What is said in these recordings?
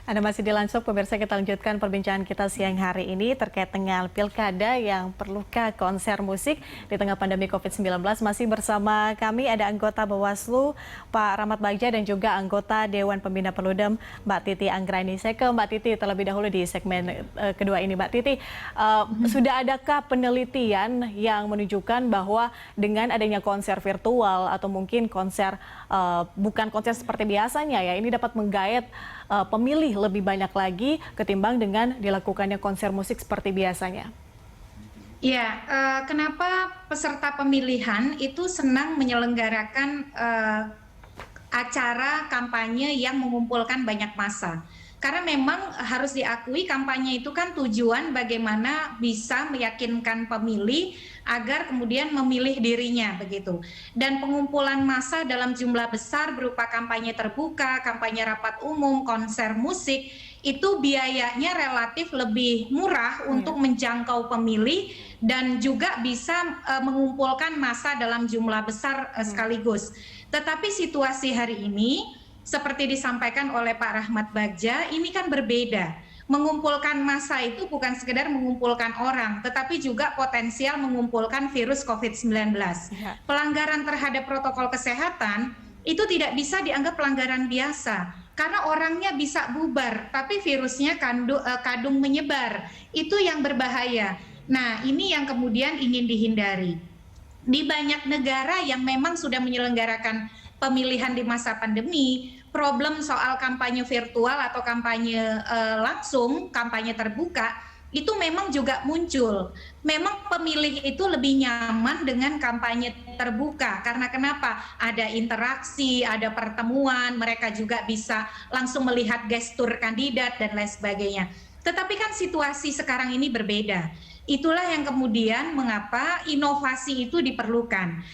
Anda masih di Lansuk, pemirsa, kita lanjutkan perbincangan kita siang hari ini terkait dengan pilkada yang perlukah konser musik di tengah pandemi COVID-19. Masih bersama kami ada anggota Bawaslu, Pak Rahmat Bagja, dan juga anggota Dewan Pembina Perludem, Mbak Titi Anggraini. Saya ke Mbak Titi terlebih dahulu di segmen kedua ini. Mbak Titi, sudah adakah penelitian yang menunjukkan bahwa dengan adanya konser virtual atau mungkin konser bukan konser seperti biasanya ya, ini dapat menggait pemilih lebih banyak lagi ketimbang dengan dilakukannya konser musik seperti biasanya? Ya, kenapa peserta pemilihan itu senang menyelenggarakan acara kampanye yang mengumpulkan banyak massa? Karena memang harus diakui kampanye itu kan tujuan bagaimana bisa meyakinkan pemilih agar kemudian memilih dirinya begitu. Dan pengumpulan massa dalam jumlah besar berupa kampanye terbuka, kampanye rapat umum, konser musik, itu biayanya relatif lebih murah untuk menjangkau pemilih dan juga bisa mengumpulkan massa dalam jumlah besar sekaligus. Tetapi situasi hari ini seperti disampaikan oleh Pak Rahmat Bagja, ini kan berbeda. Mengumpulkan massa itu bukan sekedar mengumpulkan orang, tetapi juga potensial mengumpulkan virus COVID-19. Pelanggaran terhadap protokol kesehatan itu tidak bisa dianggap pelanggaran biasa, karena orangnya bisa bubar, tapi virusnya kadung menyebar. Itu yang berbahaya. Nah, ini yang kemudian ingin dihindari. Di banyak negara yang memang sudah menyelenggarakan pemilihan di masa pandemi, problem soal kampanye virtual atau kampanye langsung, kampanye terbuka, itu memang juga muncul. Memang pemilih itu lebih nyaman dengan kampanye terbuka. Karena kenapa? Ada interaksi, ada pertemuan, mereka juga bisa langsung melihat gestur kandidat dan lain sebagainya. Tetapi kan situasi sekarang ini berbeda. Itulah yang kemudian mengapa inovasi itu diperlukan.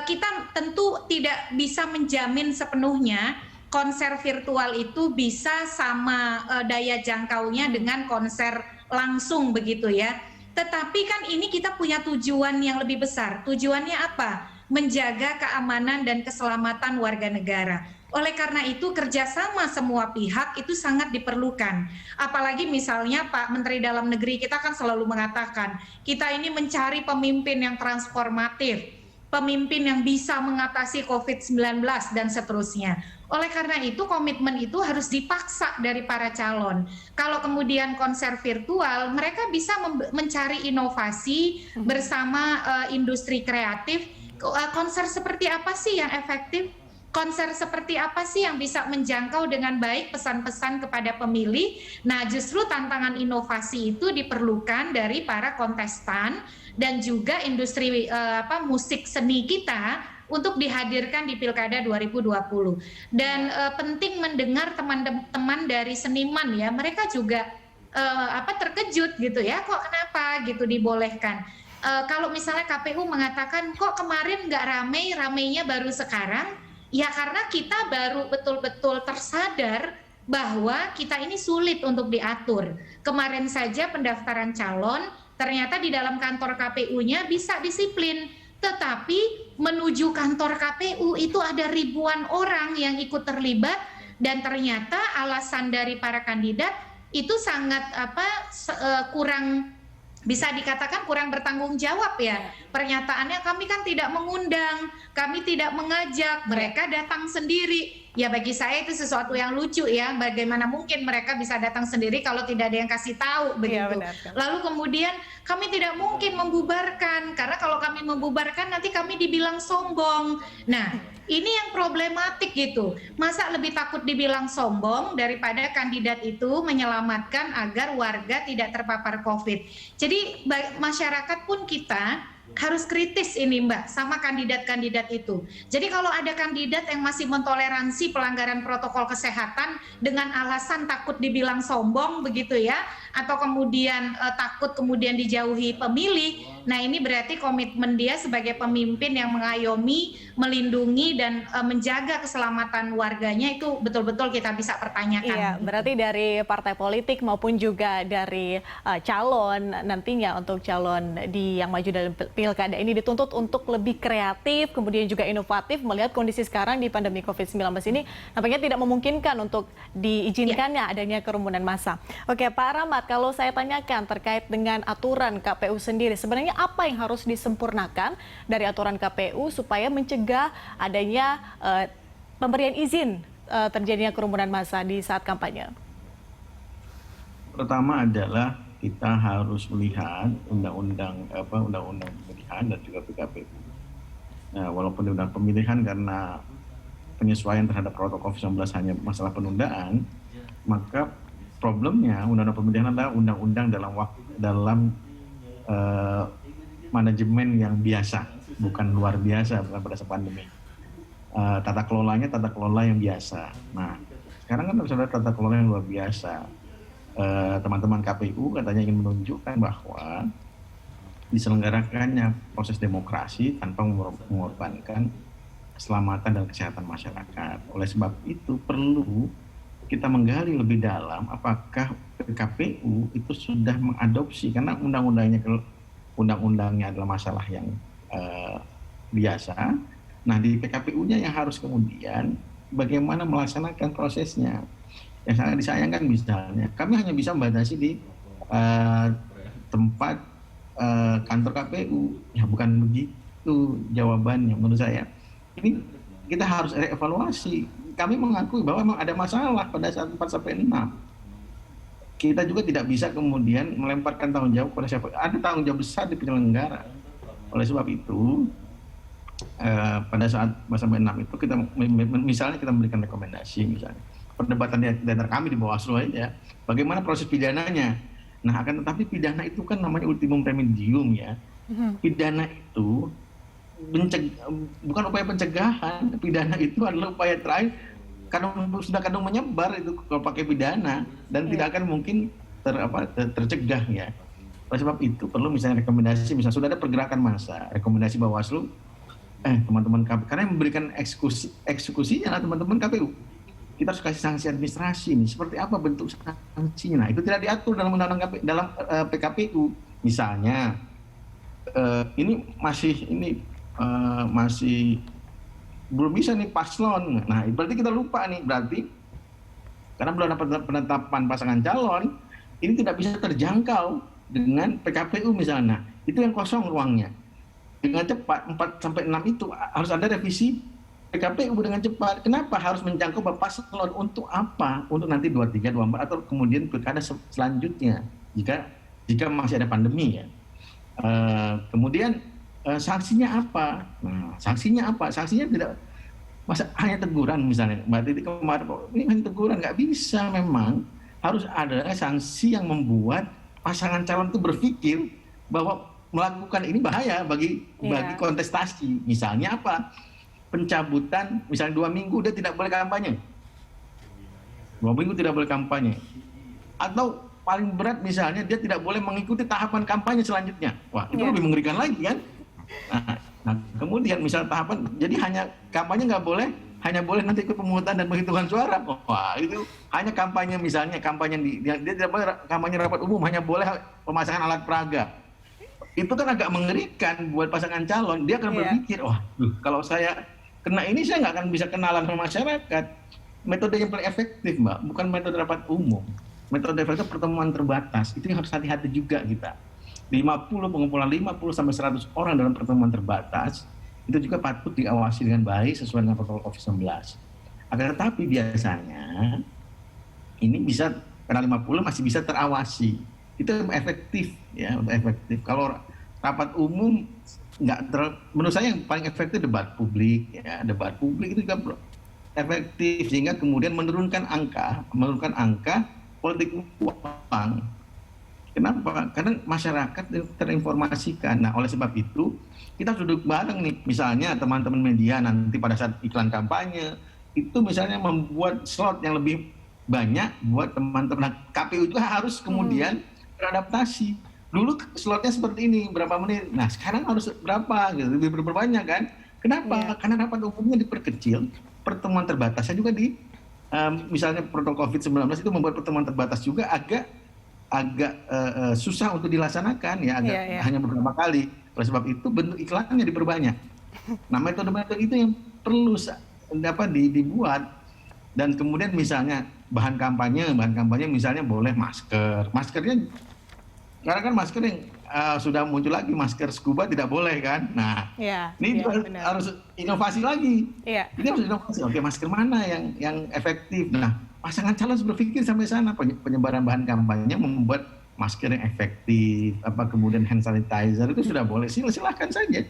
Kita tentu tidak bisa menjamin sepenuhnya konser virtual itu bisa sama daya jangkaunya dengan konser langsung begitu ya. Tetapi kan ini kita punya tujuan yang lebih besar. Tujuannya apa? Menjaga keamanan dan keselamatan warga negara. Oleh karena itu kerjasama semua pihak itu sangat diperlukan. Apalagi misalnya Pak Menteri Dalam Negeri kita kan selalu mengatakan kita ini mencari pemimpin yang transformatif, pemimpin yang bisa mengatasi COVID-19 dan seterusnya. Oleh karena itu komitmen itu harus dipaksa dari para calon. Kalau kemudian konser virtual, mereka bisa mencari inovasi bersama industri kreatif. Konser seperti apa sih yang efektif? Konser seperti apa sih yang bisa menjangkau dengan baik pesan-pesan kepada pemilih? Nah, justru tantangan inovasi itu diperlukan dari para kontestan dan juga industri musik seni kita untuk dihadirkan di Pilkada 2020. Dan penting mendengar teman-teman dari seniman ya, mereka juga terkejut gitu ya, kok kenapa gitu dibolehkan. Kalau misalnya KPU mengatakan kok kemarin nggak rame, ramenya baru sekarang, ya karena kita baru betul-betul tersadar bahwa kita ini sulit untuk diatur. Kemarin saja pendaftaran calon, ternyata di dalam kantor KPU-nya bisa disiplin. Tetapi menuju kantor KPU itu ada ribuan orang yang ikut terlibat dan ternyata alasan dari para kandidat itu sangat kurang, bisa dikatakan kurang bertanggung jawab ya. Pernyataannya kami kan tidak mengundang, kami tidak mengajak, mereka datang sendiri. Ya bagi saya itu sesuatu yang lucu ya, bagaimana mungkin mereka bisa datang sendiri kalau tidak ada yang kasih tahu begitu. Lalu kemudian kami tidak mungkin membubarkan, karena kalau kami membubarkan nanti kami dibilang sombong. Nah, ini yang problematik gitu. Masa lebih takut dibilang sombong daripada kandidat itu menyelamatkan agar warga tidak terpapar COVID. Jadi masyarakat pun kita harus kritis ini Mbak sama kandidat-kandidat itu. Jadi kalau ada kandidat yang masih mentoleransi pelanggaran protokol kesehatan dengan alasan takut dibilang sombong begitu ya, atau kemudian takut kemudian dijauhi pemilih, nah ini berarti komitmen dia sebagai pemimpin yang mengayomi, melindungi dan menjaga keselamatan warganya itu betul-betul kita bisa pertanyakan. Iya, berarti dari partai politik maupun juga dari calon nantinya untuk calon yang maju dalam pilkada ini dituntut untuk lebih kreatif, kemudian juga inovatif melihat kondisi sekarang di pandemi COVID-19 ini nampaknya tidak memungkinkan untuk diizinkannya adanya kerumunan massa. Oke, Pak Rahmat, kalau saya tanyakan terkait dengan aturan KPU sendiri, sebenarnya apa yang harus disempurnakan dari aturan KPU supaya mencegah adanya pemberian izin terjadinya kerumunan massa di saat kampanye? Pertama adalah kita harus melihat undang-undang pemilihan dan juga PKPU. Nah, walaupun undang pemilihan karena penyesuaian terhadap protokol COVID-19 hanya masalah penundaan, maka problemnya undang-undang pemilihan adalah undang-undang dalam manajemen yang biasa, bukan luar biasa, bukan pada saat pandemi. Tata kelolanya tata kelola yang biasa. Nah, sekarang kan sudah tata kelola yang luar biasa. Teman-teman KPU katanya ingin menunjukkan bahwa diselenggarakannya proses demokrasi tanpa mengorbankan keselamatan dan kesehatan masyarakat. Oleh sebab itu perlu kita menggali lebih dalam apakah KPU itu sudah mengadopsi, karena undang-undangnya adalah masalah yang biasa. Nah, di PKPU-nya yang harus kemudian bagaimana melaksanakan prosesnya. Yang sangat disayangkan misalnya, kami hanya bisa membatasi di tempat kantor KPU. Ya bukan begitu jawabannya menurut saya. Ini kita harus reevaluasi. Kami mengakui bahwa memang ada masalah pada saat 4-6. Kita juga tidak bisa kemudian melemparkan tanggung jawab kepada siapa. Ada tanggung jawab besar di penyelenggara. Oleh sebab itu, pada saat 4-6 itu kita misalnya kita memberikan rekomendasi misalnya. Perdebatan di antara kami di Bawaslu aja, bagaimana proses pidananya. Nah, akan tetapi pidana itu kan namanya ultimum remedium ya. Pidana itu bukan upaya pencegahan, pidana itu adalah upaya terakhir. Kadang sudah menyebar itu kalau pakai pidana dan tidak akan mungkin tercegah ya. Oleh sebab itu perlu misalnya rekomendasi, misalnya sudah ada pergerakan massa, rekomendasi Bawaslu, teman-teman KPU, karena yang memberikan eksekusinya teman-teman KPU. Kita harus kasih sanksi administrasi nih. Seperti apa bentuk sanksinya? Nah, itu tidak diatur dalam undang-undang dalam PKPU. Misalnya, ini masih belum bisa nih paslon. Nah, berarti kita lupa nih. Berarti karena belum ada penetapan pasangan calon, ini tidak bisa terjangkau dengan PKPU misalnya. Itu yang kosong ruangnya. Dengan cepat 4-6 itu harus ada revisi PKPU dengan cepat. Kenapa harus menjangkau paslon? Untuk apa? Untuk nanti 23, 24 atau kemudian pilkada selanjutnya jika masih ada pandemi ya. Kemudian sanksinya apa? Nah, sanksinya apa? Sanksinya tidak hanya teguran misalnya. Mbak Titi kemarin ini hanya teguran, nggak bisa memang. Harus ada sanksi yang membuat pasangan calon itu berpikir bahwa melakukan ini bahaya bagi kontestasi. Misalnya apa? Pencabutan, misalnya 2 minggu dia tidak boleh kampanye. 2 minggu tidak boleh kampanye. Atau paling berat misalnya dia tidak boleh mengikuti tahapan kampanye selanjutnya. Wah, itu lebih mengerikan lagi kan? Nah, kemudian misalnya tahapan, jadi hanya kampanye nggak boleh, hanya boleh nanti ikut pemungutan dan penghitungan suara. Wah, itu hanya kampanye misalnya, dia tidak boleh kampanye rapat umum, hanya boleh pemasangan alat peraga. Itu kan agak mengerikan buat pasangan calon. Dia akan berpikir, wah, kalau saya kena ini saya nggak akan bisa kenalan sama masyarakat. Metode yang paling efektif, Mbak, bukan metode rapat umum. Metode efektif pertemuan terbatas. Itu yang harus hati-hati juga kita. 50 pengumpulan 50-100 orang dalam pertemuan terbatas itu juga patut diawasi dengan baik sesuai dengan protokol COVID-19. Akan tetapi biasanya ini bisa karena 50 masih bisa terawasi. Itu efektif ya, efektif. Kalau rapat umum menurut saya yang paling efektif debat publik ya. Debat publik itu juga efektif sehingga kemudian menurunkan angka politik uang. Kenapa? Karena masyarakat terinformasikan. Nah, oleh sebab itu kita duduk bareng nih, misalnya teman-teman media nanti pada saat iklan kampanye itu misalnya membuat slot yang lebih banyak buat teman-teman. KPU juga harus kemudian beradaptasi. Dulu slotnya seperti ini, berapa menit. Nah, sekarang harus berapa gitu, lebih berbanyak kan? Kenapa? Karena rapat umumnya diperkecil, pertemuan terbatasnya juga misalnya protokol COVID-19 itu membuat pertemuan terbatas juga agak agak susah untuk dilaksanakan ya, agak hanya beberapa kali. Oleh sebab itu bentuk iklannya diperbanyak. Nah, metode-metode itu yang perlu dapat dibuat. Dan kemudian misalnya bahan kampanye misalnya boleh masker. Maskernya sekarang kan masker yang sudah muncul lagi, masker scuba tidak boleh kan. Nah, ini harus inovasi lagi. Ini harus inovasi. Oke, masker mana yang efektif? Nah, pasangan calon harus berpikir sampai sana. Penyebaran bahan kampanye membuat masker yang efektif, kemudian hand sanitizer itu sudah boleh. Silahkan saja.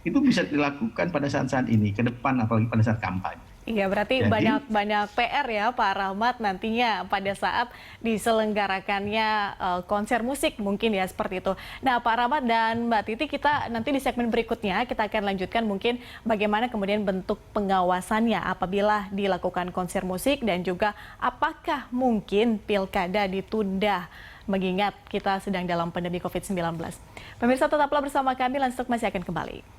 Itu bisa dilakukan pada saat-saat ini, ke depan apalagi pada saat kampanye. Iya, berarti banyak PR ya Pak Rahmat nantinya pada saat diselenggarakannya konser musik mungkin ya seperti itu. Nah Pak Rahmat dan Mbak Titi, kita nanti di segmen berikutnya kita akan lanjutkan mungkin bagaimana kemudian bentuk pengawasannya apabila dilakukan konser musik dan juga apakah mungkin pilkada ditunda mengingat kita sedang dalam pandemi COVID-19. Pemirsa tetaplah bersama kami, Landstuk masih akan kembali.